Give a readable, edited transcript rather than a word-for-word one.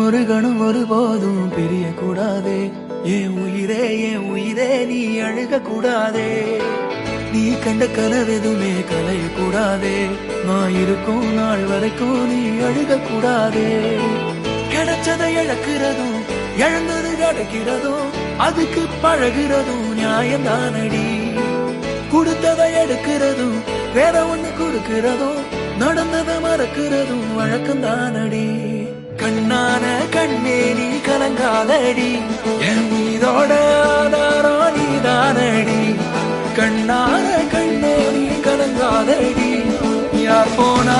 ஒரு கணம் ஒருபோதும் பிரிய கூடாதே, என் உயிரே நீ அழுக கூடாதே. நீ கண்ட கனவெதுமே கலைய கூடாதே, நான் இருக்கும் நாள் வரைக்கும் நீ அழுக கூடாதே. கிடைச்சதை இழக்கிறதும் இழந்தது கிடைக்கிறதும் அதுக்கு பழகிறதும் நியாயம்தானடி. கொடுத்ததை எடுக்கிறதும் வேற ஒண்ணு கொடுக்கிறதும் நடந்ததை மறக்கிறதும் வழக்கம்தானடி. கண்ணான கண்ணே நீ கலங்காதடி, என் மீதோட ஆதாரம் நீதானடி. கண்ணான கண்ணே நீ கலங்காதடி, யார் போனா